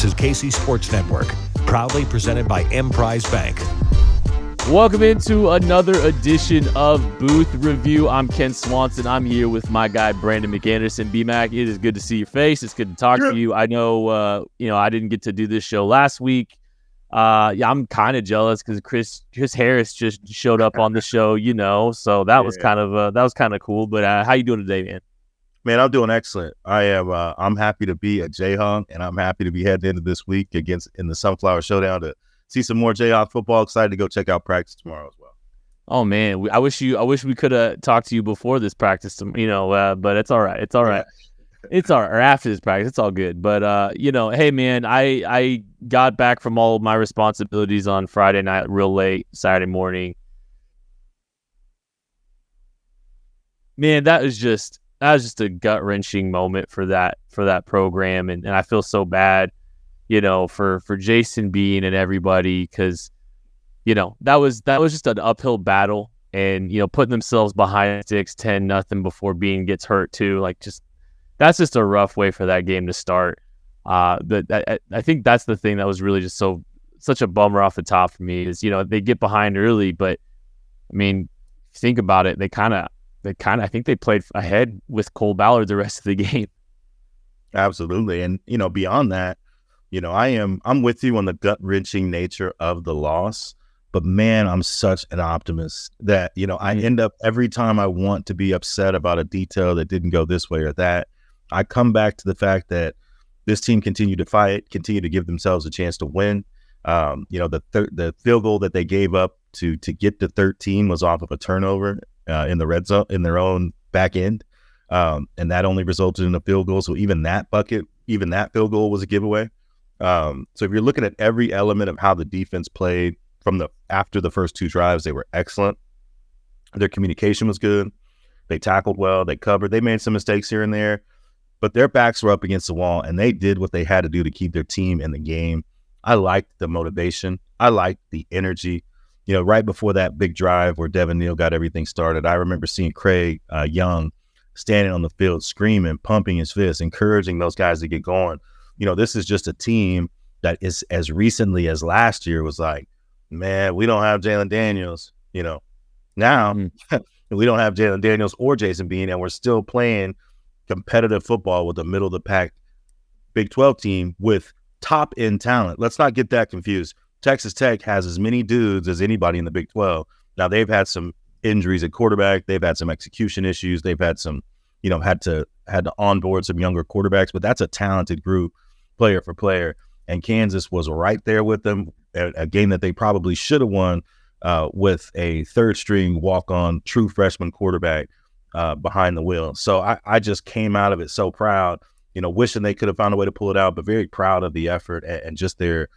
is KC Sports Network, proudly presented by Emprise Bank. Welcome into another edition of Booth Review. I'm Ken Swanson. I'm here with my guy, Brandon McAnderson. B-Mac, it is good to see your face. It's good to talk to you. I know, I didn't get to do this show last week. I'm kind of jealous because Chris Harris just showed up on the show, so that was kind of cool. But how you doing today, man? Man, I'm doing excellent. I'm happy to be a Jayhawk, and I'm happy to be heading into this week in the Sunflower Showdown to see some more Jayhawk football. Excited to go check out practice tomorrow as well. Oh man, I wish we could have talked to you before this practice, but it's all right. It's all right. It's all right. Or after this practice, it's all good. But hey man, I got back from all of my responsibilities on Friday night real late, Saturday morning. Man, that was just a gut-wrenching moment for that program, and I feel so bad, for Jason Bean and everybody, because that was just an uphill battle, and putting themselves behind 6-10-0 before Bean gets hurt too, that's just a rough way for that game to start. But I think that's the thing that was really just such a bummer off the top for me is they get behind early, but I mean, think about it, I think they played ahead with Cole Ballard the rest of the game. Absolutely. And, beyond that, I'm with you on the gut-wrenching nature of the loss, but man, I'm such an optimist that, I end up every time I want to be upset about a detail that didn't go this way or that, I come back to the fact that this team continued to fight, continued to give themselves a chance to win. The field goal that they gave up to get to 13 was off of a turnover in the red zone, in their own back end. And that only resulted in a field goal. So even that field goal was a giveaway. So if you're looking at every element of how the defense played after the first two drives, they were excellent. Their communication was good. They tackled well. They covered. They made some mistakes here and there, but their backs were up against the wall, and they did what they had to do to keep their team in the game. I liked the motivation. I liked the energy. Right before that big drive where Devin Neal got everything started, I remember seeing Craig Young standing on the field, screaming, pumping his fists, encouraging those guys to get going. This is just a team that is as recently as last year was like, man, we don't have Jalen Daniels. Now we don't have Jalen Daniels or Jason Bean, and we're still playing competitive football with a middle of the pack Big 12 team with top end talent. Let's not get that confused. Texas Tech has as many dudes as anybody in the Big 12. Now, they've had some injuries at quarterback. They've had some execution issues. They've had some, had to onboard some younger quarterbacks, but that's a talented group, player for player. And Kansas was right there with them, a game that they probably should have won with a third-string walk-on true freshman quarterback behind the wheel. So I just came out of it so proud, wishing they could have found a way to pull it out, but very proud of the effort and just their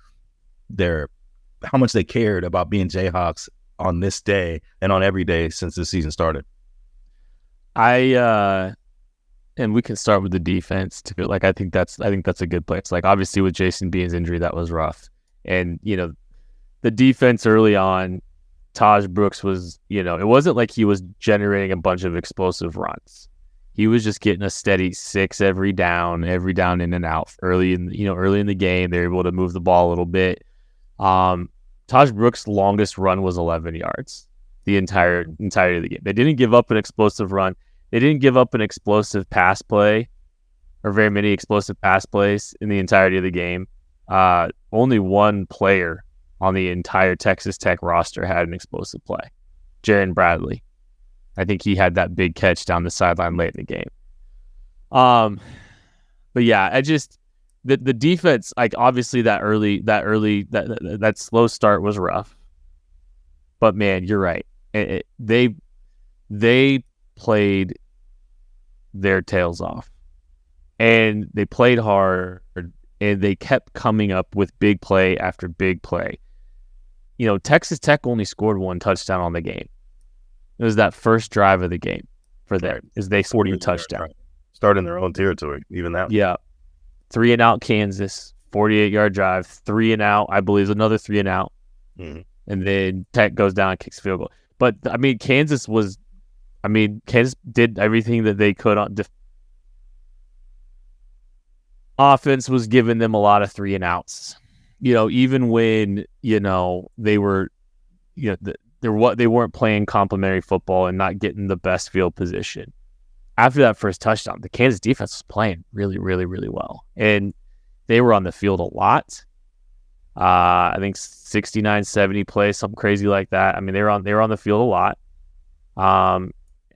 how much they cared about being Jayhawks on this day and on every day since the season started. And we can start with the defense too. I think that's a good place. Obviously with Jason Bean's injury, that was rough. And, the defense early on, Taj Brooks was, it wasn't like he was generating a bunch of explosive runs. He was just getting a steady 6 every down in and out early in the game. They were able to move the ball a little bit. Taj Brooks' longest run was 11 yards the entirety of the game. They didn't give up an explosive run. They didn't give up an explosive pass play or very many explosive pass plays in the entirety of the game. Only one player on the entire Texas Tech roster had an explosive play, Jaron Bradley. I think he had that big catch down the sideline late in the game. But yeah, the defense, obviously that slow start was rough. But man, you're right. They played their tails off, and they played hard, and they kept coming up with big play after big play. Texas Tech only scored one touchdown on the game. It was that first drive of the game for them, is they scored a touchdown. Right. Start in their own territory, even that. Yeah. 3-and-out Kansas, 48-yard drive, 3-and-out, I believe another 3-and-out. Mm-hmm. And then Tech goes down and kicks field goal. But, Kansas did everything that they could on offense was giving them a lot of 3 and outs. Even when, they were, they weren't playing complementary football and not getting the best field position. After that first touchdown, the Kansas defense was playing really, really, really well. And they were on the field a lot. I think 69, 70 plays, something crazy like that. I mean, they were on the field a lot.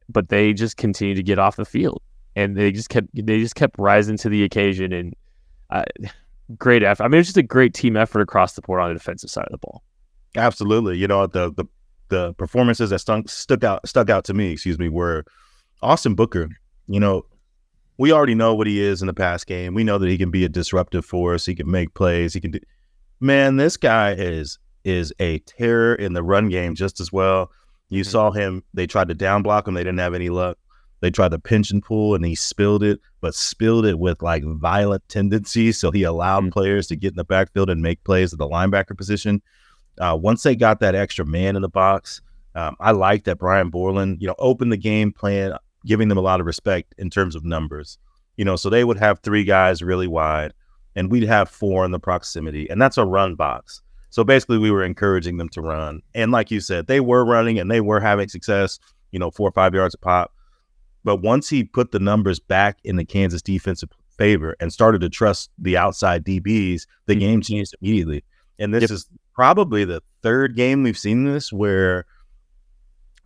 But they just continued to get off the field, and they just kept rising to the occasion. And great effort. I mean, it was just a great team effort across the board on the defensive side of the ball. Absolutely. The performances that stuck out to me, were Austin Booker. We already know what he is in the pass game. We know that he can be a disruptive force. He can make plays. He can do. Man, this guy is a terror in the run game just as well. You saw him. They tried to down block him. They didn't have any luck. They tried to pinch and pull, and he spilled it with like violent tendencies. So he allowed players to get in the backfield and make plays at the linebacker position. Once they got that extra man in the box, I like that Brian Borland, opened the game plan, giving them a lot of respect in terms of numbers. So they would have 3 guys really wide, and we'd have 4 in the proximity, and that's a run box. So basically, we were encouraging them to run. And like you said, they were running and they were having success, 4 or 5 yards a pop. But once he put the numbers back in the Kansas defensive favor and started to trust the outside DBs, the game changed immediately. And this is probably the 3rd game we've seen this where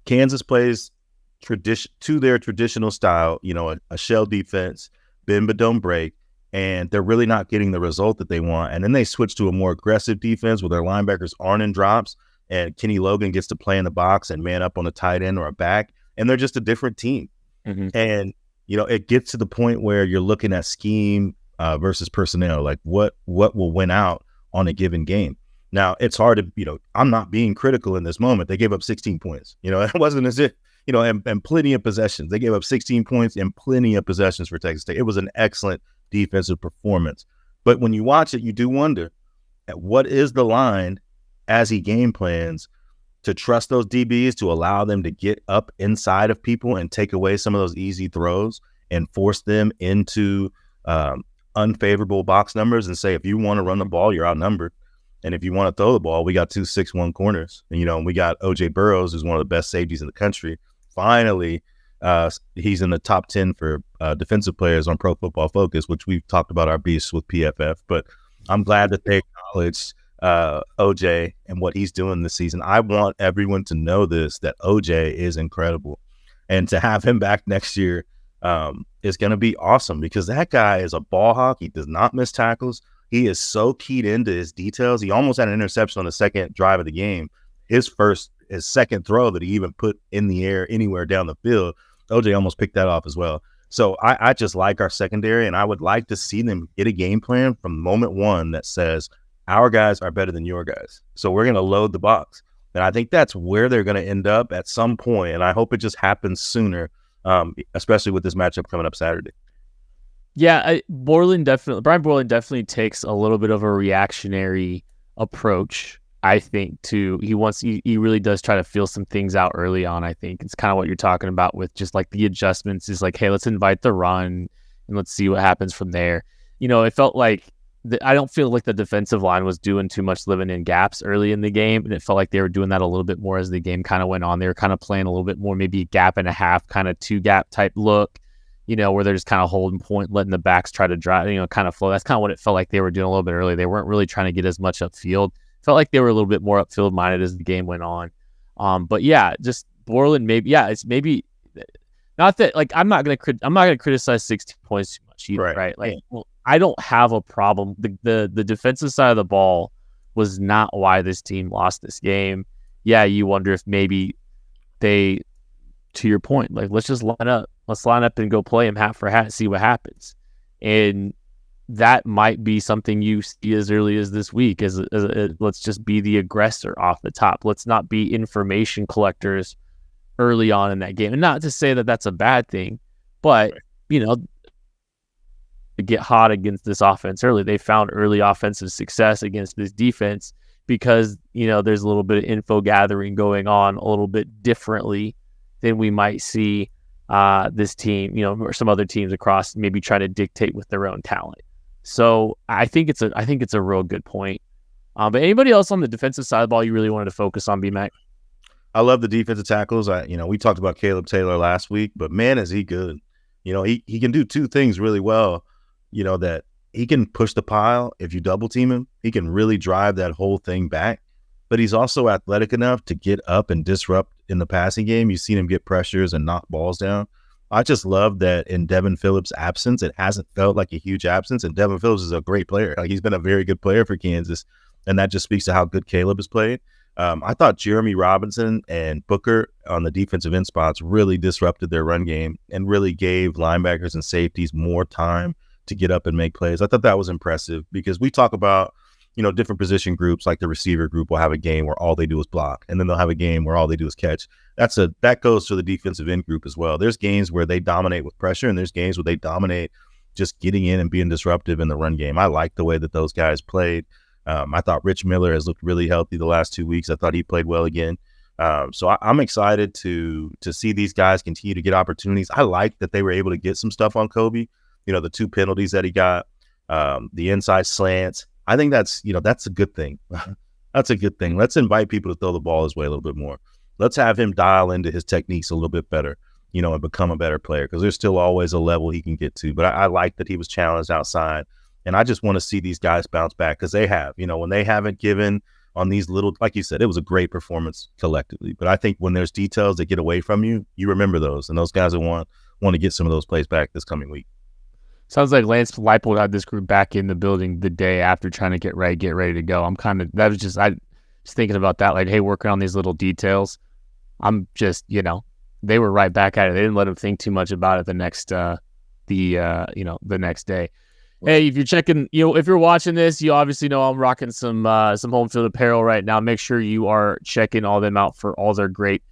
Kansas plays to their traditional style, a shell defense, bend but don't break. And they're really not getting the result that they want. And then they switch to a more aggressive defense where their linebackers aren't in drops, and Kenny Logan gets to play in the box and man up on the tight end or a back, and they're just a different team. And, it gets to the point where you're looking at scheme versus personnel, like what will win out on a given game. Now, it's hard to, I'm not being critical in this moment. They gave up 16 points. It wasn't as if, and plenty of possessions. They gave up 16 points and plenty of possessions for Texas State. It was an excellent defensive performance. But when you watch it, you do wonder at what is the line as he game plans to trust those DBs, to allow them to get up inside of people and take away some of those easy throws and force them into unfavorable box numbers and say, if you want to run the ball, you're outnumbered. And if you want to throw the ball, we got 2 6'1" corners. And, we got O.J. Burroughs, who's one of the best safeties in the country. Finally, he's in the top 10 for defensive players on Pro Football Focus, which we've talked about our beasts with PFF. But I'm glad that they acknowledged OJ and what he's doing this season. I want everyone to know that OJ is incredible. And to have him back next year is going to be awesome because that guy is a ball hawk. He does not miss tackles. He is so keyed into his details. He almost had an interception on the second drive of the game. His second throw that he even put in the air anywhere down the field, OJ almost picked that off as well. So I just like our secondary, and I would like to see them get a game plan from moment one that says our guys are better than your guys. So we're going to load the box. And I think that's where they're going to end up at some point, and I hope it just happens sooner, especially with this matchup coming up Saturday. Yeah, Brian Borland definitely takes a little bit of a reactionary approach, I think, to he really does try to feel some things out early on. I think it's kind of what you're talking about with just like the adjustments is like, hey, let's invite the run and let's see what happens from there. It felt like I don't feel like the defensive line was doing too much living in gaps early in the game, and it felt like they were doing that a little bit more as the game kind of went on. They were kind of playing a little bit more, maybe a gap and a half, kind of 2-gap type look, where they're just kind of holding point, letting the backs try to drive, kind of flow. That's kind of what it felt like they were doing a little bit early. They weren't really trying to get as much upfield. Felt like they were a little bit more upfield minded as the game went on. But yeah, just Borland it's maybe not that like I'm not gonna criticize 16 points too much either, right? Like, well, I don't have a problem. The defensive side of the ball was not why this team lost this game. Yeah, you wonder if maybe they, to your point, like let's line up and go play them hat for hat and see what happens. And that might be something you see as early as this week as let's just be the aggressor off the top. Let's not be information collectors early on in that game. And not to say that that's a bad thing, but, to get hot against this offense early. They found early offensive success against this defense because, there's a little bit of info gathering going on a little bit differently than we might see this team, or some other teams across maybe try to dictate with their own talent. So I think it's a real good point. But anybody else on the defensive side of the ball you really wanted to focus on, B-Mac? I love the defensive tackles. We talked about Caleb Taylor last week, but man, is he good. He can do two things really well, that he can push the pile if you double team him. He can really drive that whole thing back, but he's also athletic enough to get up and disrupt in the passing game. You've seen him get pressures and knock balls down. I just love that in Devin Phillips' absence, it hasn't felt like a huge absence, and Devin Phillips is a great player. Like, he's been a very good player for Kansas, and that just speaks to how good Caleb has played. I thought Jeremy Robinson and Booker on the defensive end spots really disrupted their run game and really gave linebackers and safeties more time to get up and make plays. I thought that was impressive because we talk about, different position groups, like the receiver group will have a game where all they do is block, and then they'll have a game where all they do is catch. That goes to the defensive end group as well. There's games where they dominate with pressure, and there's games where they dominate just getting in and being disruptive in the run game. I like the way that those guys played. I thought Rich Miller has looked really healthy the last 2 weeks. I thought he played well again. So I'm excited to see these guys continue to get opportunities. I like that they were able to get some stuff on Kobe. The 2 penalties that he got, the inside slants. I think that's a good thing. That's a good thing. Let's invite people to throw the ball his way a little bit more. Let's have him dial into his techniques a little bit better, and become a better player, because there's still always a level he can get to. But I like that he was challenged outside. And I just want to see these guys bounce back, because they have, when they haven't given on these little, like you said, it was a great performance collectively. But I think when there's details that get away from you, you remember those. And those guys will want to get some of those plays back this coming week. Sounds like Lance Leipold had this group back in the building the day after trying to get ready to go. I was just thinking about that, like, hey, working on these little details. I'm just, they were right back at it. They didn't let him think too much about it the next day. Hey, if you're checking, if you're watching this, you obviously know I'm rocking some home field apparel right now. Make sure you are checking all them out for all their great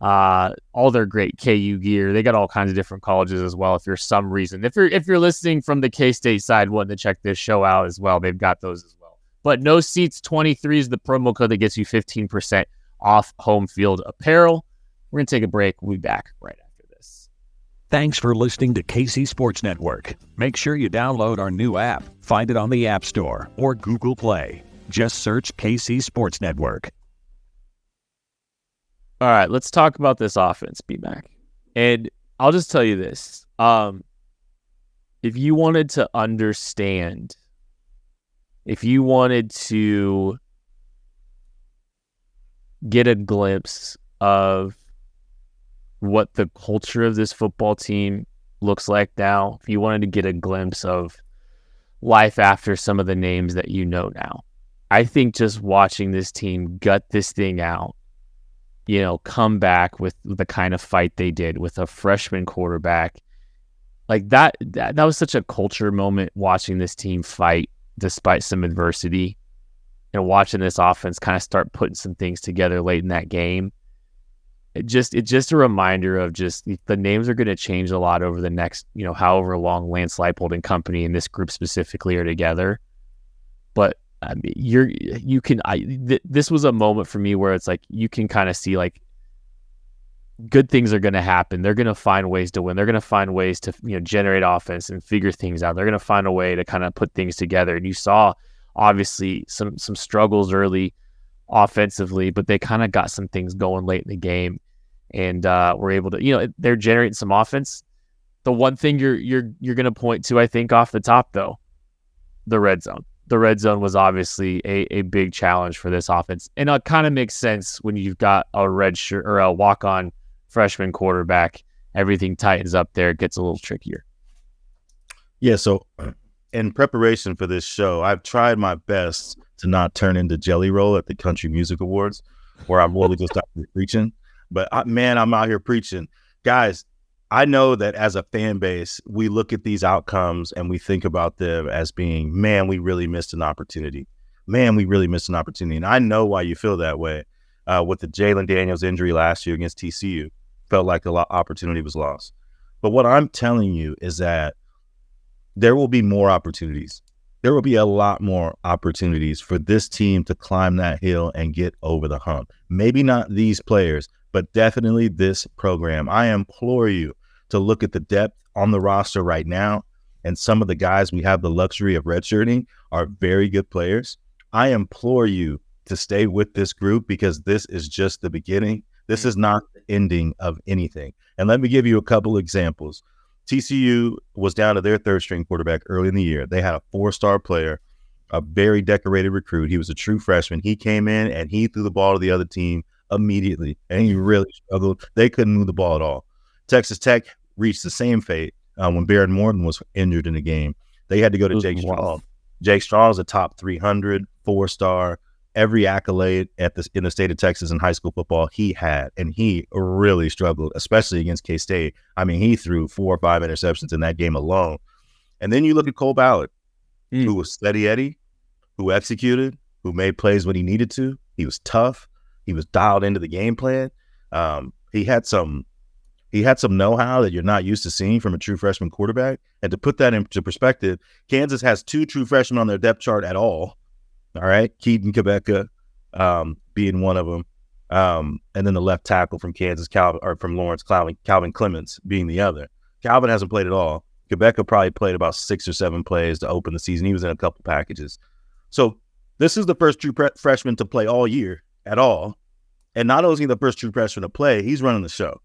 KU gear. They got all kinds of different colleges as well. If there's some reason, if you're listening from the K-State side, wanting to check this show out as well, they've got those as well. But No Seats 23 is the promo code that gets you 15% off home field apparel. We're gonna take a break. We'll be back right after this. Thanks for listening to KC Sports Network. Make sure you download our new app. Find it on the App Store or Google Play. Just search KC Sports Network. All right, let's talk about this offense, B-Mac. And I'll just tell you this. If you wanted to understand, if you wanted to get a glimpse of what the culture of this football team looks like now, if you wanted to get a glimpse of life after some of the names that you know now, I think just watching this team gut this thing out, come back with the kind of fight they did with a freshman quarterback, like that was such a culture moment, watching this team fight despite some adversity and watching this offense kind of start putting some things together late in that game. It's just a reminder of just the names are going to change a lot over the next, however long Lance Leipold and company and this group specifically are together. But I mean, this was a moment for me where it's like, you can kind of see, like, good things are going to happen. They're going to find ways to win. They're going to find ways to, generate offense and figure things out. They're going to find a way to kind of put things together. And you saw obviously some struggles early offensively, but they kind of got some things going late in the game, and were able to, they're generating some offense. The one thing you're going to point to, I think, off the top though, the red zone. The red zone was obviously a big challenge for this offense, and it kind of makes sense when you've got a redshirt or a walk-on freshman quarterback. Everything tightens up there; it gets a little trickier. Yeah. So, in preparation for this show, I've tried my best to not turn into Jelly Roll at the Country Music Awards, where I'm really just out here preaching. But I'm out here preaching, guys. I know that as a fan base, we look at these outcomes and we think about them as being, man, we really missed an opportunity. Man, we really missed an opportunity. And I know why you feel that way. With the Jalen Daniels injury last year against TCU, felt like opportunity was lost. But what I'm telling you is that there will be more opportunities. There will be a lot more opportunities for this team to climb that hill and get over the hump. Maybe not these players, but definitely this program. I implore you to look at the depth on the roster right now and some of the guys we have the luxury of redshirting are very good players. I implore you to stay with this group because this is just the beginning. This is not the ending of anything. And let me give you a couple examples. TCU was down to their third string quarterback early in the year. They had a 4-star player, a very decorated recruit. He was a true freshman. He came in and he threw the ball to the other team immediately, and he really struggled. They couldn't move the ball at all. Texas Tech reached the same fate when Baron Morton was injured in the game. They had to go to Jake Strong. Jake Strong is a top 300, 4-star, every accolade in the state of Texas in high school football he had, and he really struggled, especially against K-State. I mean, he threw 4 or 5 interceptions in that game alone. And then you look at Cole Ballard, who was steady Eddie, who executed, who made plays when he needed to. He was tough. He was dialed into the game plan. He had some know-how that you're not used to seeing from a true freshman quarterback. And to put that into perspective, Kansas has 2 true freshmen on their depth chart at all. All right, Keaton Quebeca being one of them, and then the left tackle from Kansas, from Lawrence, Calvin Clements being the other. Calvin hasn't played at all. Quebeca probably played about 6 or 7 plays to open the season. He was in a couple packages. So this is the first true freshman to play all year at all, and not only is he the first true freshman to play, he's running the show.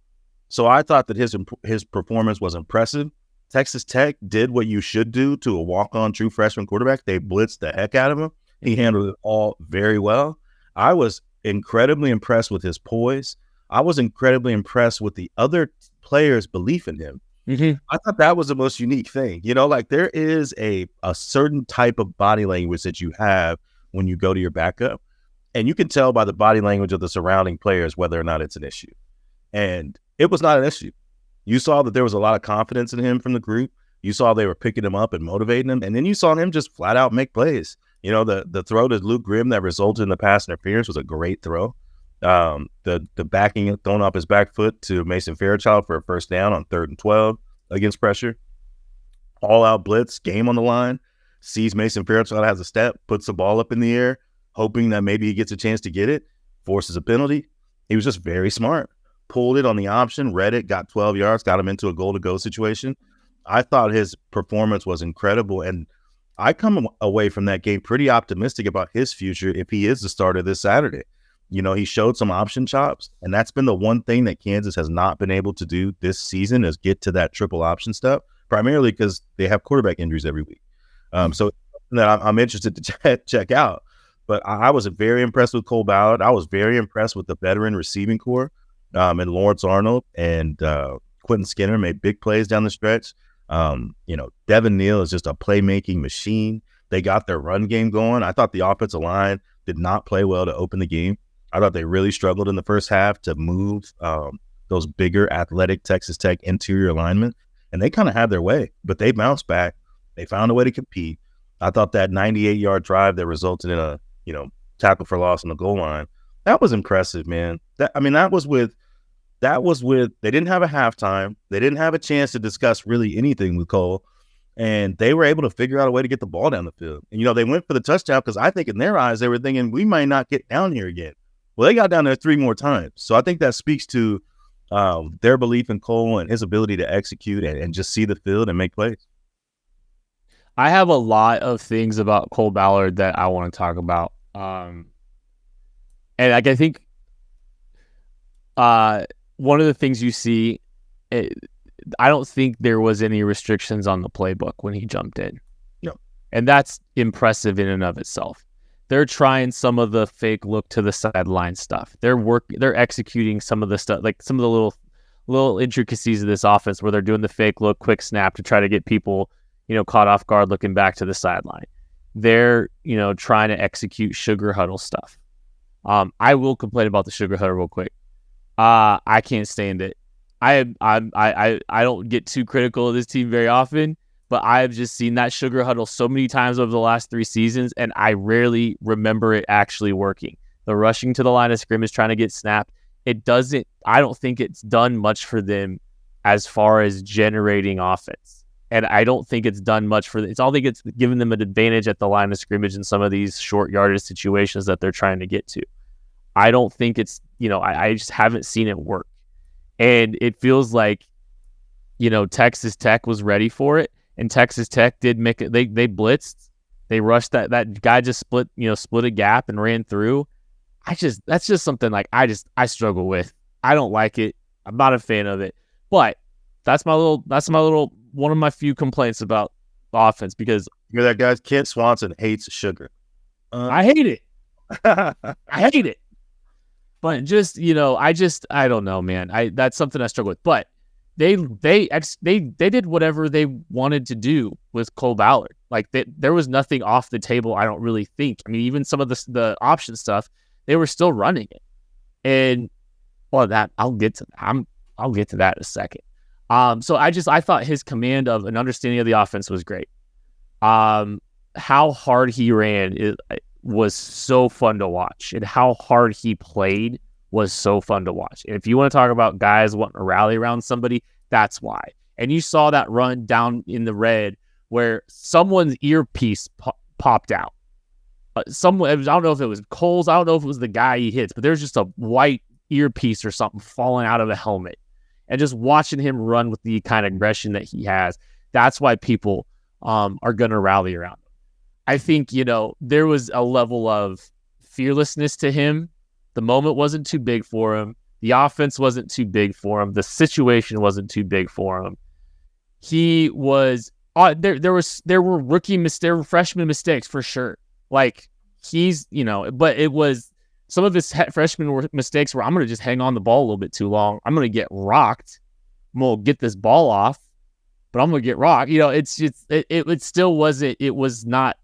So I thought that his performance was impressive. Texas Tech did what you should do to a walk-on true freshman quarterback. They blitzed the heck out of him. He handled it all very well. I was incredibly impressed with his poise. I was incredibly impressed with the other players' belief in him. Mm-hmm. I thought that was the most unique thing. You know, like there is a certain type of body language that you have when you go to your backup, and you can tell by the body language of the surrounding players whether or not it's an issue. And it was not an issue. You saw that there was a lot of confidence in him from the group. You saw they were picking him up and motivating him, and then you saw him just flat out make plays. You know, the throw to Luke Grimm that resulted in the pass interference was a great throw. The backing, throwing off his back foot to Mason Fairchild for a first down on 3rd and 12 against pressure. All out blitz, game on the line. Sees Mason Fairchild has a step, puts the ball up in the air, hoping that maybe he gets a chance to get it, forces a penalty. He was just very smart. Pulled it on the option, read it, got 12 yards, got him into a goal-to-go situation. I thought his performance was incredible, and I come away from that game pretty optimistic about his future if he is the starter this Saturday. You know, he showed some option chops, and that's been the one thing that Kansas has not been able to do this season is get to that triple option stuff, primarily because they have quarterback injuries every week. So that I'm interested to check out. But I was very impressed with Cole Ballard. I was very impressed with the veteran receiving core, and Lawrence Arnold and Quentin Skinner made big plays down the stretch. You know, Devin Neal is just a playmaking machine. They got their run game going. I thought the offensive line did not play well to open the game. I thought they really struggled in the first half to move those bigger athletic Texas Tech interior linemen, and they kind of had their way, but they bounced back. They found a way to compete. I thought that 98-yard drive that resulted in a, you know, tackle for loss on the goal line, that was impressive, man. That was with they didn't have a halftime. They didn't have a chance to discuss really anything with Cole, and they were able to figure out a way to get the ball down the field. And, you know, they went for the touchdown because I think in their eyes, they were thinking we might not get down here again. Well, they got down there 3 more times. So I think that speaks to their belief in Cole and his ability to execute and just see the field and make plays. I have a lot of things about Cole Ballard that I want to talk about. And like, I think one of the things you see, I don't think there was any restrictions on the playbook when he jumped in. No. And that's impressive in and of itself. They're trying some of the fake look to the sideline stuff. They're executing some of the stuff, like some of the little intricacies of this offense where they're doing the fake look, quick snap to try to get people, you know, caught off guard looking back to the sideline. They're, you know, trying to execute sugar huddle stuff. I will complain about the sugar huddle real quick. I can't stand it. I don't get too critical of this team very often, but I've just seen that sugar huddle so many times over the last 3 seasons, and I rarely remember it actually working. The rushing to the line of scrimmage, trying to get snapped, I don't think it's done much for them as far as generating offense. And I don't think it's done much for them. I don't think it's given them an advantage at the line of scrimmage in some of these short yardage situations that they're trying to get to. I don't think it's, you know, I just haven't seen it work. And it feels like, you know, Texas Tech was ready for it. And Texas Tech did make it. They blitzed. They rushed that guy just split a gap and ran through. That's just something like I struggle with. I don't like it. I'm not a fan of it. But that's my little one of my few complaints about the offense, because you're that guy. Kent Swanson hates sugar. I hate it. I hate it. But just, I don't know, man. That's something I struggle with. But they did whatever they wanted to do with Cole Ballard. Like there was nothing off the table, I don't really think. I mean, even some of the option stuff, they were still running it. And that I'll get to that in a second. So I thought his command of an understanding of the offense was great. How hard he ran was so fun to watch, and how hard he played was so fun to watch. And if you want to talk about guys wanting to rally around somebody, that's why. And you saw that run down in the red where someone's earpiece popped out. I don't know if it was Cole's, I don't know if it was the guy he hits, but there's just a white earpiece or something falling out of a helmet. And just watching him run with the kind of aggression that he has, that's why people are going to rally around him. I think, there was a level of fearlessness to him. The moment wasn't too big for him. The offense wasn't too big for him. The situation wasn't too big for him. He was there were freshman mistakes for sure. Like but it was some of his freshman mistakes where I'm going to just hang on the ball a little bit too long. I'm going to get rocked. I'm going to get this ball off, but I'm going to get rocked. It still wasn't, it was not,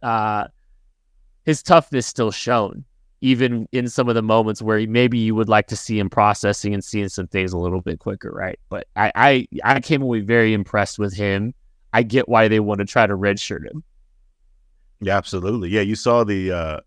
his toughness still shown, even in some of the moments where maybe you would like to see him processing and seeing some things a little bit quicker, right? But I came away very impressed with him. I get why they want to try to redshirt him. Yeah, absolutely. Yeah, you saw the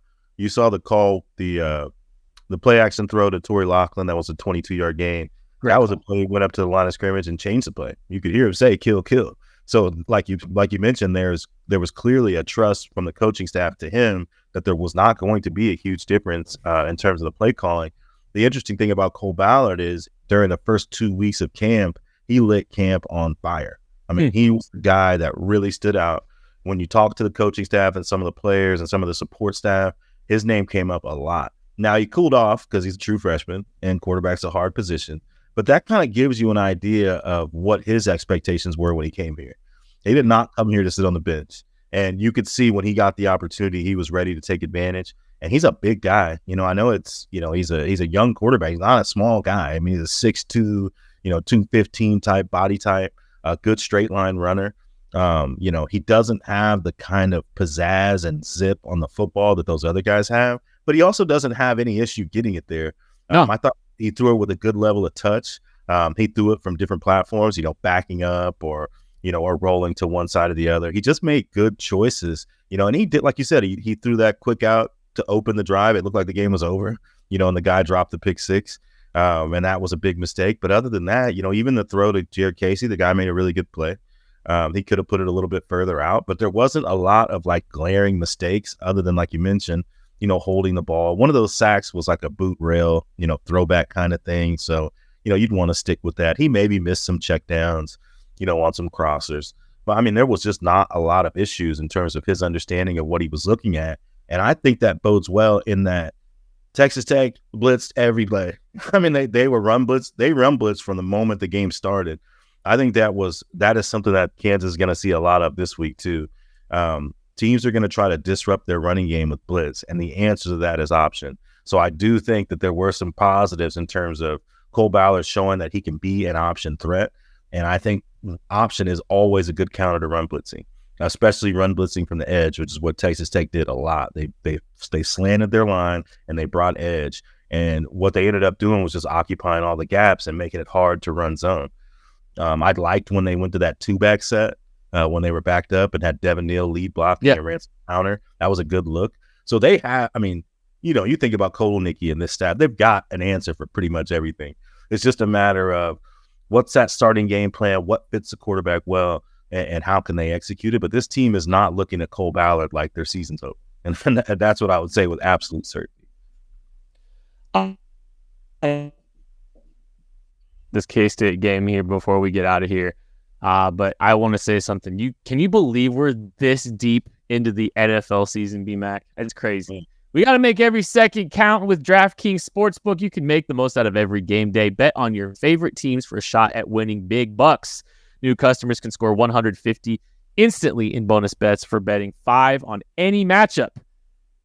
call, the play action throw to Torrey Laughlin. That was a 22-yard gain. Great that call. was a play, went up to the line of scrimmage and changed the play. You could hear him say, kill, kill. So like you mentioned, there was clearly a trust from the coaching staff to him that there was not going to be a huge difference in terms of the play calling. The interesting thing about Cole Ballard is during the first 2 weeks of camp, he lit camp on fire. I mean, he was the guy that really stood out. When you talk to the coaching staff and some of the players and some of the support staff, his name came up a lot. Now, he cooled off because he's a true freshman and quarterback's a hard position, but that kind of gives you an idea of what his expectations were when he came here. He did not come here to sit on the bench, and you could see when he got the opportunity, he was ready to take advantage, and he's a big guy. I know it's, he's a young quarterback. He's not a small guy. I mean, he's a 6'2", 215 type body type, a good straight line runner. He doesn't have the kind of pizzazz and zip on the football that those other guys have, but he also doesn't have any issue getting it there. No. I thought he threw it with a good level of touch. He threw it from different platforms, backing up or rolling to one side or the other. He just made good choices, and he did, like you said, he threw that quick out to open the drive. It looked like the game was over, and the guy dropped the pick six. And that was a big mistake. But other than that, even the throw to Jared Casey, the guy made a really good play. He could have put it a little bit further out, but there wasn't a lot of glaring mistakes other than, like you mentioned, holding the ball. One of those sacks was like a boot rail, throwback kind of thing. So, you'd want to stick with that. He maybe missed some checkdowns, on some crossers. But I mean, there was just not a lot of issues in terms of his understanding of what he was looking at. And I think that bodes well in that Texas Tech blitzed every play. I mean, they were run blitz. They run blitz from the moment the game started. I think that is something that Kansas is going to see a lot of this week too. Teams are going to try to disrupt their running game with blitz, and the answer to that is option. So I do think that there were some positives in terms of Cole Ballard showing that he can be an option threat, and I think option is always a good counter to run blitzing, especially run blitzing from the edge, which is what Texas Tech did a lot. They slanted their line and they brought edge, and what they ended up doing was just occupying all the gaps and making it hard to run zone. I liked when they went to that two-back set when they were backed up and had Devin Neal lead block and ran some counter. That was a good look. So they have, I mean, you think about Kolnicki and this staff, they've got an answer for pretty much everything. It's just a matter of what's that starting game plan, what fits the quarterback well, and how can they execute it. But this team is not looking at Cole Ballard like their season's over. And that's what I would say with absolute certainty. This K-State game here before we get out of here. But I want to say something. Can you believe we're this deep into the NFL season, B-Mac? It's crazy. We got to make every second count with DraftKings Sportsbook. You can make the most out of every game day. Bet on your favorite teams for a shot at winning big bucks. New customers can score $150 instantly in bonus bets for betting $5 on any matchup.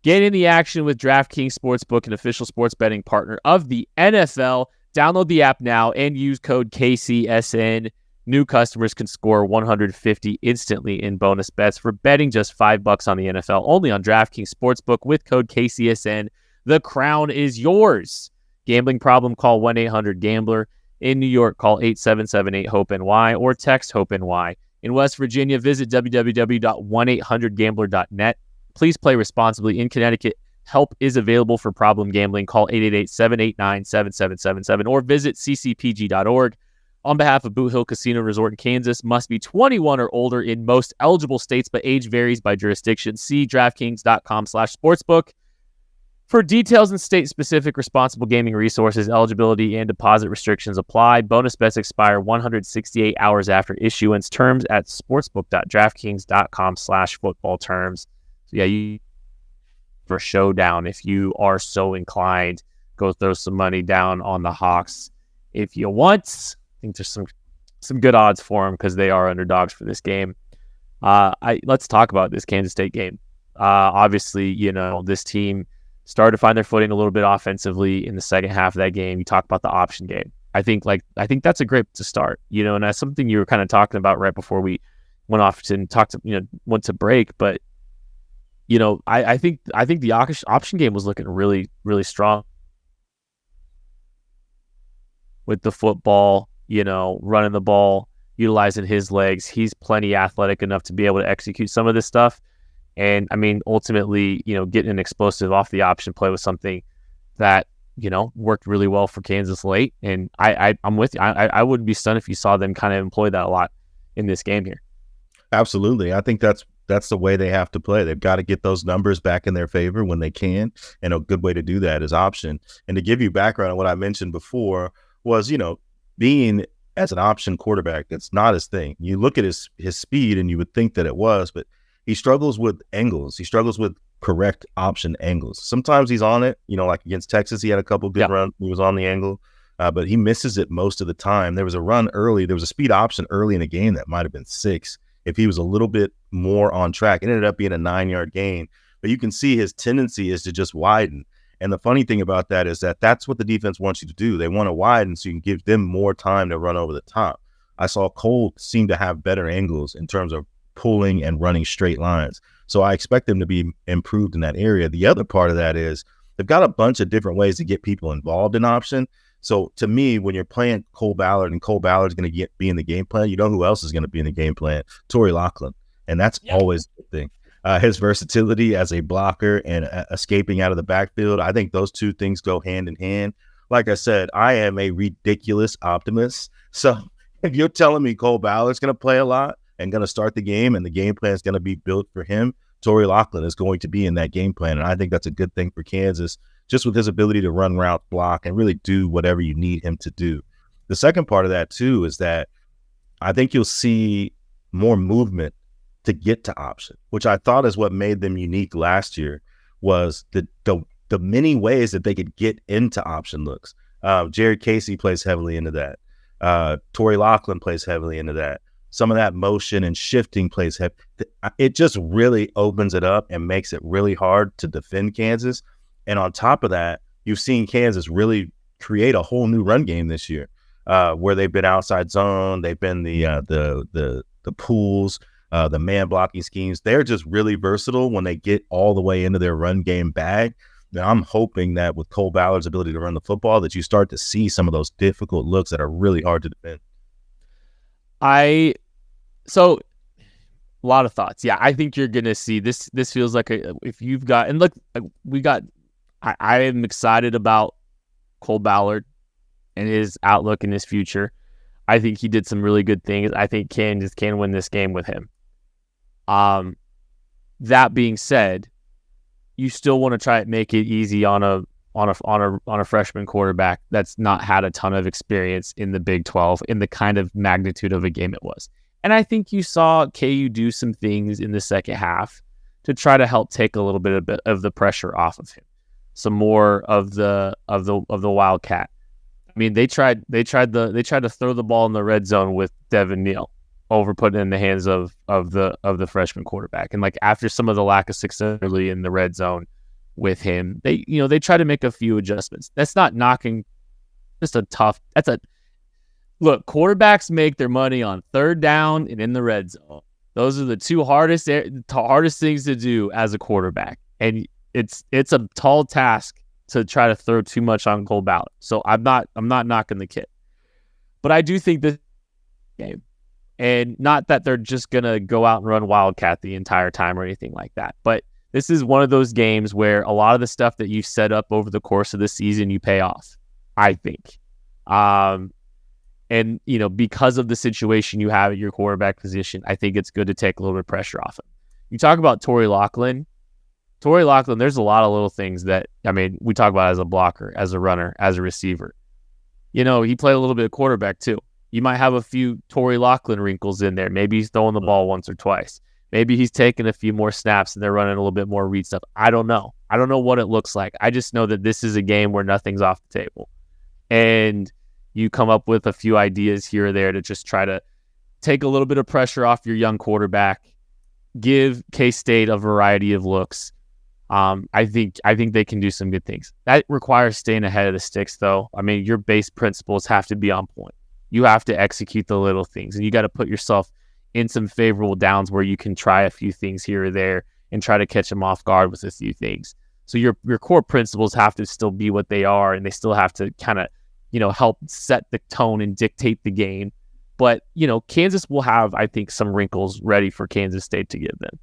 Get in the action with DraftKings Sportsbook, an official sports betting partner of the NFL. Download the app now and use code KCSN. New customers can score $150 instantly in bonus bets for betting just $5 on the NFL, only on DraftKings Sportsbook with code KCSN. The crown is yours. Gambling problem? Call 1-800-GAMBLER. In New York, call 877-8-HOPE-NY or text HOPE-NY. In West Virginia, visit www.1800gambler.net. Please play responsibly. In Connecticut, help is available for problem gambling. Call 888-789-7777 or visit ccpg.org. On behalf of Boot Hill Casino Resort in Kansas, must be 21 or older in most eligible states, but age varies by jurisdiction. See DraftKings.com/sportsbook for details and state-specific responsible gaming resources. Eligibility and deposit restrictions apply. Bonus bets expire 168 hours after issuance. Terms at sportsbook.draftkings.com/football terms. So yeah, you for showdown if you are so inclined. Go throw some money down on the Hawks if you want. I think there's some good odds for them because they are underdogs for this game. Let's talk about this Kansas State game. Obviously, this team started to find their footing a little bit offensively in the second half of that game. You talk about the option game. I think that's a great to start. And that's something you were kind of talking about right before we went off and went to break. But I think the option game was looking really, really strong with the football. Running the ball, utilizing his legs. He's plenty athletic enough to be able to execute some of this stuff. And I mean, ultimately, getting an explosive off the option play was something that, worked really well for Kansas late. And I'm with you. I wouldn't be stunned if you saw them kind of employ that a lot in this game here. Absolutely. I think that's the way they have to play. They've got to get those numbers back in their favor when they can. And a good way to do that is option. And to give you background on what I mentioned before was, being as an option quarterback, that's not his thing. You look at his speed and you would think that it was, but he struggles with angles. He struggles with correct option angles. Sometimes he's on it, like against Texas, he had a couple good runs. He was on the angle, but he misses it most of the time. There was a run early. There was a speed option early in the game that might've been 6. If he was a little bit more on track, it ended up being a 9-yard gain, but you can see his tendency is to just widen. And the funny thing about that is that that's what the defense wants you to do. They want to widen so you can give them more time to run over the top. I saw Cole seem to have better angles in terms of pulling and running straight lines. So I expect them to be improved in that area. The other part of that is they've got a bunch of different ways to get people involved in option. So to me, when you're playing Cole Ballard and Cole Ballard's going to be in the game plan, you know who else is going to be in the game plan? Torrey Loughlin. And that's always a good thing. His versatility as a blocker and escaping out of the backfield, I think those two things go hand in hand. Like I said, I am a ridiculous optimist. So if you're telling me Cole Ballard's going to play a lot and going to start the game and the game plan is going to be built for him, Torrey Loughlin is going to be in that game plan. And I think that's a good thing for Kansas, just with his ability to run route, block, and really do whatever you need him to do. The second part of that, too, is that I think you'll see more movement to get to option, which I thought is what made them unique last year, was the many ways that they could get into option looks. Jared Casey plays heavily into that. Torrey Loughlin plays heavily into that. Some of that motion and shifting plays heavy. It just really opens it up and makes it really hard to defend Kansas. And on top of that, you've seen Kansas really create a whole new run game this year, where they've been outside zone, they've been the pools, the man blocking schemes. They're just really versatile when they get all the way into their run game bag. Now, I'm hoping that with Cole Ballard's ability to run the football, that you start to see some of those difficult looks that are really hard to defend. So a lot of thoughts. Yeah, I think you're going to see this. This feels like if you've got, and look, I am excited about Cole Ballard and his outlook and his future. I think he did some really good things. I think Kansas can win this game with him. That being said, you still want to try to make it easy on a freshman quarterback that's not had a ton of experience in the Big 12 in the kind of magnitude of a game it was. And I think you saw KU do some things in the second half to try to help take a little bit of the pressure off of him. Some more of the Wildcat. I mean, they tried to throw the ball in the red zone with Devin Neal, over put it in the hands of the freshman quarterback. And like after some of the lack of success early in the red zone with him, they try to make a few adjustments. That's not knocking, just a tough. Look, quarterbacks make their money on third down and in the red zone. Those are the two hardest things to do as a quarterback. And it's a tall task to try to throw too much on Cole Ballard. So I'm not knocking the kid. But I do think this game, and not that they're just going to go out and run Wildcat the entire time or anything like that, but this is one of those games where a lot of the stuff that you've set up over the course of the season, you pay off, I think. And, because of the situation you have at your quarterback position, I think it's good to take a little bit of pressure off him. You talk about Torrey Loughlin, there's a lot of little things that, we talk about as a blocker, as a runner, as a receiver. He played a little bit of quarterback too. You might have a few Torrey Loughlin wrinkles in there. Maybe he's throwing the ball once or twice. Maybe he's taking a few more snaps and they're running a little bit more read stuff. I don't know. I don't know what it looks like. I just know that this is a game where nothing's off the table. And you come up with a few ideas here or there to just try to take a little bit of pressure off your young quarterback, give K-State a variety of looks. I think they can do some good things. That requires staying ahead of the sticks, though. Your base principles have to be on point. You have to execute the little things, and you got to put yourself in some favorable downs where you can try a few things here or there and try to catch them off guard with a few things. So your core principles have to still be what they are, and they still have to kind of, help set the tone and dictate the game. But, Kansas will have, I think, some wrinkles ready for Kansas State to give them.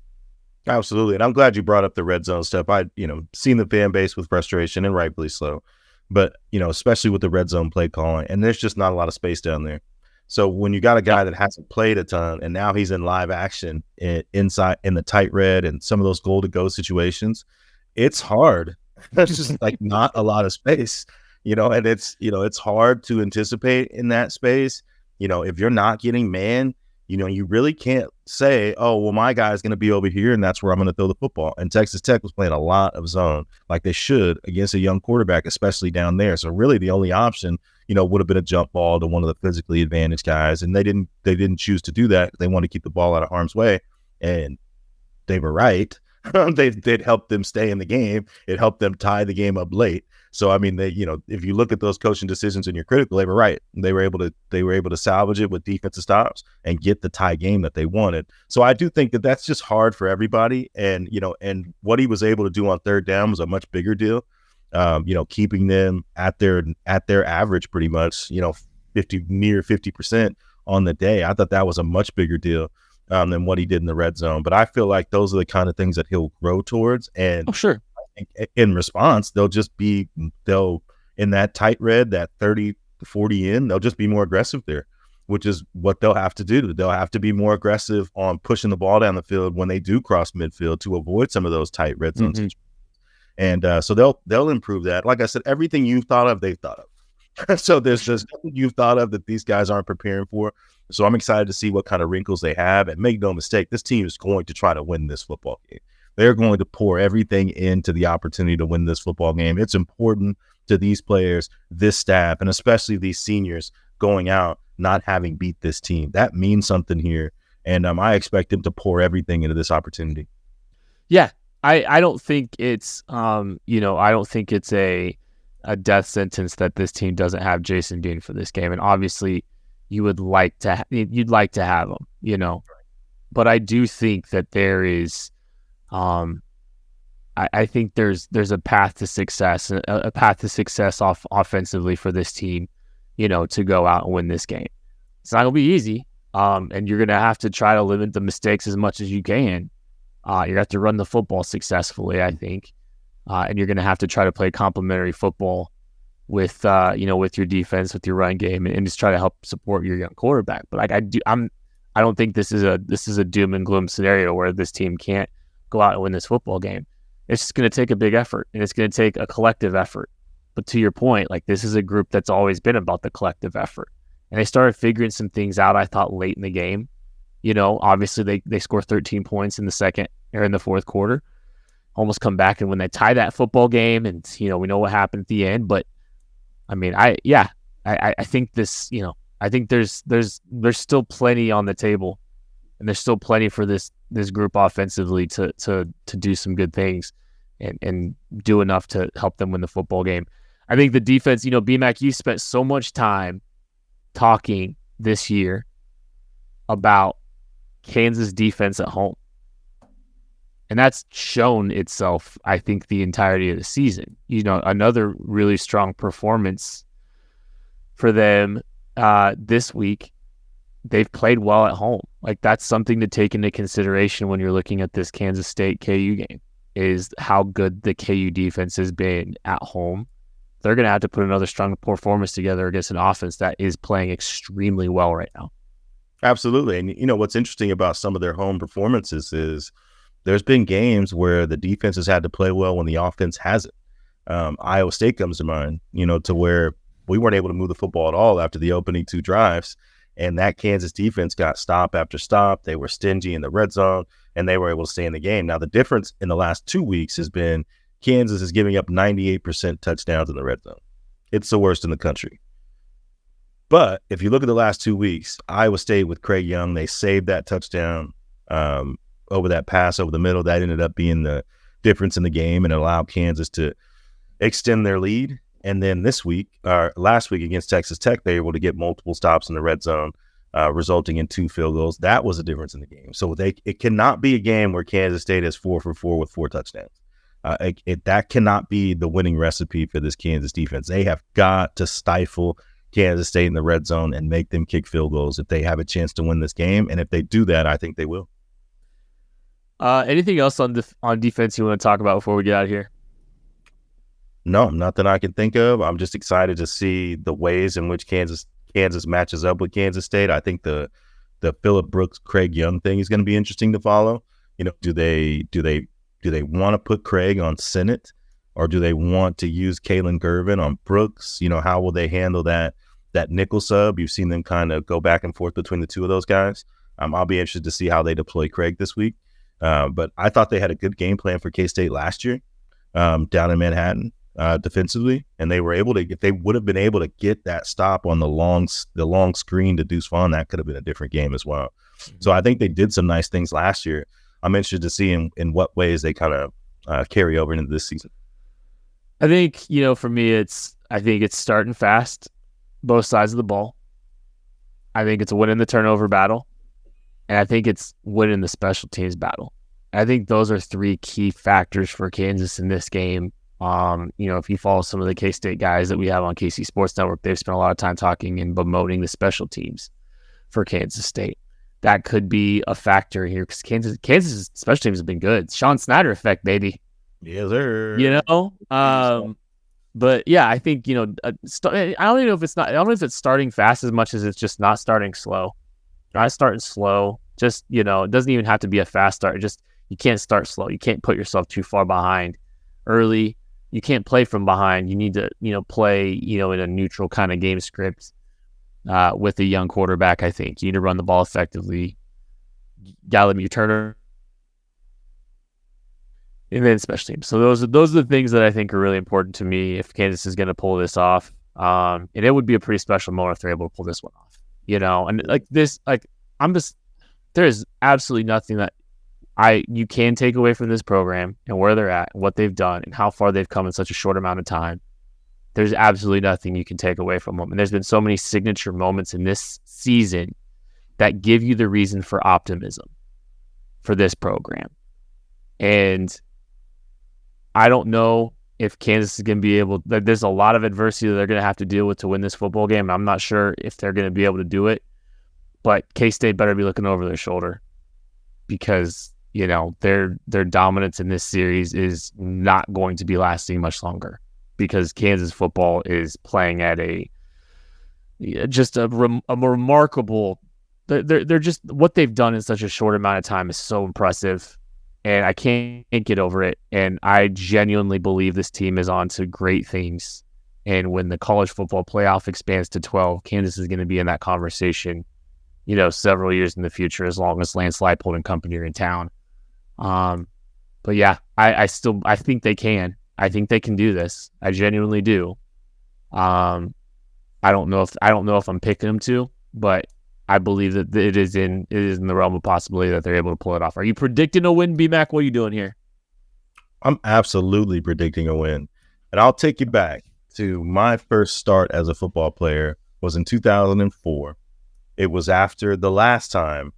Absolutely. And I'm glad you brought up the red zone stuff. I'd, seen the fan base with frustration, and rightfully so. But, especially with the red zone play calling, and there's just not a lot of space down there. So when you got a guy that hasn't played a ton and now he's in live action inside in the tight red and some of those goal to go situations, it's hard. That's just like not a lot of space, and it's hard to anticipate in that space. If you're not getting man, you really can't say, oh, well, my guy's going to be over here and that's where I'm going to throw the football. And Texas Tech was playing a lot of zone like they should against a young quarterback, especially down there. So really the only option, would have been a jump ball to one of the physically advantaged guys. And they didn't choose to do that. They wanted to keep the ball out of harm's way. And they were right. They'd helped them stay in the game. It helped them tie the game up late. So, if you look at those coaching decisions and you're critical, they were right. They were able to salvage it with defensive stops and get the tie game that they wanted. So I do think that that's just hard for everybody. And, and what he was able to do on third down was a much bigger deal. Keeping them at their average pretty much, near 50% on the day. I thought that was a much bigger deal than what he did in the red zone. But I feel like those are the kind of things that he'll grow towards. And oh, sure. In response, they'll in that tight red, that 30 to 40 they'll just be more aggressive there, which is what they'll have to do. They'll have to be more aggressive on pushing the ball down the field when they do cross midfield to avoid some of those tight red zone situations. And so they'll improve that. Like I said, everything you've thought of, they've thought of. So there's just nothing you've thought of that these guys aren't preparing for. So I'm excited to see what kind of wrinkles they have. And make no mistake, this team is going to try to win this football game. They're going to pour everything into the opportunity to win this football game. It's important to these players, this staff, and especially these seniors going out not having beat this team. That means something here. And I expect them to pour everything into this opportunity. Yeah. I don't think it's I don't think it's a death sentence that this team doesn't have Jason Bean for this game. And obviously you'd like to have him, but I do think that there is I think there's a path to success, offensively for this team, to go out and win this game. It's not gonna be easy, and you're gonna have to try to limit the mistakes as much as you can. You're gonna have to run the football successfully, I think, and you're gonna have to try to play complementary football with with your defense, with your run game, and just try to help support your young quarterback. But I don't think this is a doom and gloom scenario where this team can't go out and win this football game. It's just going to take a big effort, and it's going to take a collective effort. But to your point, this is a group that's always been about the collective effort. And they started figuring some things out, I thought, late in the game. Obviously they score 13 points in the second or in the fourth quarter, almost come back, and when they tie that football game, and we know what happened at the end. But I mean, I think this, I think there's still plenty on the table, and there's still plenty for this group offensively to do some good things and do enough to help them win the football game. I think the defense, BMAC, you spent so much time talking this year about Kansas defense at home. And that's shown itself, I think, the entirety of the season. Another really strong performance for them this week. They've played well at home. Like, that's something to take into consideration when you're looking at this Kansas State KU game, is how good the KU defense has been at home. They're going to have to put another strong performance together against an offense that is playing extremely well right now. Absolutely. And what's interesting about some of their home performances is there's been games where the defense has had to play well when the offense hasn't. Iowa State comes to mind, to where we weren't able to move the football at all after the opening 2 drives. And that Kansas defense got stop after stop. They were stingy in the red zone, and they were able to stay in the game. Now, the difference in the last 2 weeks has been Kansas is giving up 98% touchdowns in the red zone. It's the worst in the country. But if you look at the last 2 weeks, Iowa State with Craig Young, they saved that touchdown over that pass over the middle. That ended up being the difference in the game and allowed Kansas to extend their lead. And then last week against Texas Tech, they were able to get multiple stops in the red zone, resulting in 2 field goals. That was a difference in the game. So it cannot be a game where Kansas State is 4 for 4 with 4 touchdowns. That cannot be the winning recipe for this Kansas defense. They have got to stifle Kansas State in the red zone and make them kick field goals if they have a chance to win this game. And if they do that, I think they will. Anything else on defense you want to talk about before we get out of here? No, nothing I can think of. I'm just excited to see the ways in which Kansas matches up with Kansas State. I think the Phillip Brooks, Craig Young thing is going to be interesting to follow. Do they want to put Craig on Sennett, or do they want to use Kalen Gervin on Brooks? How will they handle that nickel sub? You've seen them kind of go back and forth between the two of those guys. I'll be interested to see how they deploy Craig this week. But I thought they had a good game plan for K-State last year down in Manhattan defensively, and they were able to. If they would have been able to get that stop on the long screen to Deuce Vaughn, that could have been a different game as well. Mm-hmm. So I think they did some nice things last year. I'm interested to see in what ways they kind of carry over into this season. I think, for me, it's starting fast, both sides of the ball. I think it's winning the turnover battle, and I think it's winning the special teams battle. I think those are 3 key factors for Kansas in this game. If you follow some of the K-State guys that we have on KC Sports Network, they've spent a lot of time talking and bemoaning the special teams for Kansas State. That could be a factor here because Kansas special teams have been good. Sean Snyder effect, baby. Yes, sir. But yeah, I think I don't know if it's starting fast as much as it's just not starting slow. Not starting slow. Just it doesn't even have to be a fast start. Just you can't start slow. You can't put yourself too far behind early. You can't play from behind. You need to play in a neutral kind of game script. With a young quarterback, I think you need to run the ball effectively. Gotta limit your turnover, and then special teams. So those are the things that I think are really important to me if Kansas is going to pull this off. And it would be a pretty special moment if they're able to pull this one off. And there's absolutely nothing that you can take away from this program and where they're at and what they've done and how far they've come in such a short amount of time. There's absolutely nothing you can take away from them. And there's been so many signature moments in this season that give you the reason for optimism for this program. And I don't know if Kansas is going to be able, there's a lot of adversity that they're going to have to deal with to win this football game. I'm not sure if they're going to be able to do it, but K-State better be looking over their shoulder because, their dominance in this series is not going to be lasting much longer. Because Kansas football is playing at a remarkable. They're just what they've done in such a short amount of time is so impressive, and I can't get over it. And I genuinely believe this team is on to great things. And when the college football playoff expands to 12, Kansas is going to be in that conversation, several years in the future, as long as Lance Leipold and company are in town. But yeah, I think they can. I think they can do this. I genuinely do. I don't know if I'm picking them to, but I believe that it is in the realm of possibility that they're able to pull it off. Are you predicting a win, B-Mac? What are you doing here? I'm absolutely predicting a win. And I'll take you back to my first start as a football player was in 2004. It was after the last time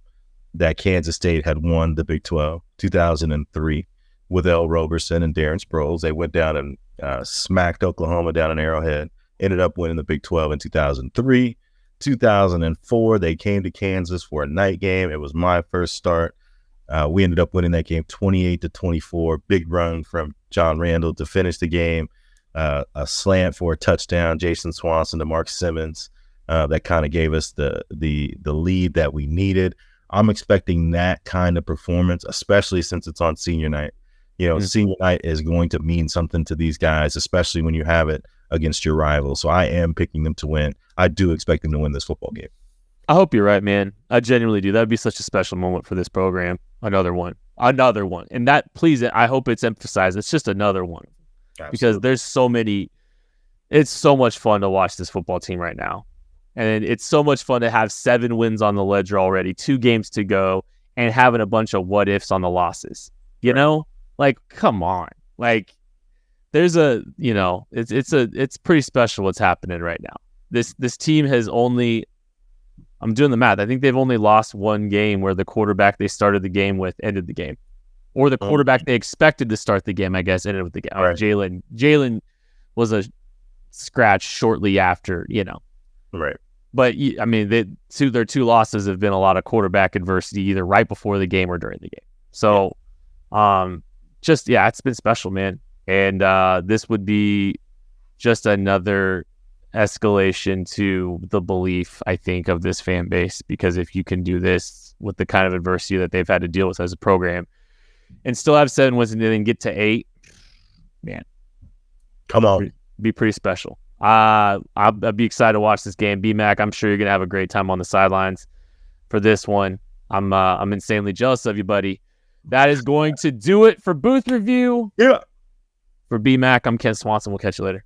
that Kansas State had won the Big 12, 2003, with L. Roberson and Darren Sproles. They went down and smacked Oklahoma down in Arrowhead, ended up winning the Big 12 in 2003. 2004, they came to Kansas for a night game. It was my first start. We ended up winning that game 28-24. Big run from John Randall to finish the game. A slant for a touchdown, Jason Swanson to Mark Simmons. That kind of gave us the lead that we needed. I'm expecting that kind of performance, especially since it's on senior night. Senior night is going to mean something to these guys, especially when you have it against your rival. So I am picking them to win. I do expect them to win this football game. I hope you're right, man. I genuinely do. That would be such a special moment for this program. Another one. And that, please, I hope it's emphasized. It's just another one. Absolutely. Because there's so many. It's so much fun to watch this football team right now. And it's so much fun to have 7 wins on the ledger already, 2 games to go, and having a bunch of what ifs on the losses. You know? Like, come on. Like, there's it's pretty special what's happening right now. This team has only, I'm doing the math, I think they've only lost 1 game where the quarterback they started the game with ended the game. Or the quarterback they expected to start the game, I guess, ended with the game. Right. Jalen was a scratch shortly after, Right. But, I mean, their 2 losses have been a lot of quarterback adversity, either right before the game or during the game. So, it's been special, man. And this would be just another escalation to the belief, I think, of this fan base. Because if you can do this with the kind of adversity that they've had to deal with as a program and still have 7 wins and then get to 8, man. Come on. Be pretty special. I'll be excited to watch this game. B-Mac, I'm sure you're going to have a great time on the sidelines for this one. I'm insanely jealous of you, buddy. That is going to do it for Booth Review. Yeah. For B-Mac, I'm Ken Swanson. We'll catch you later.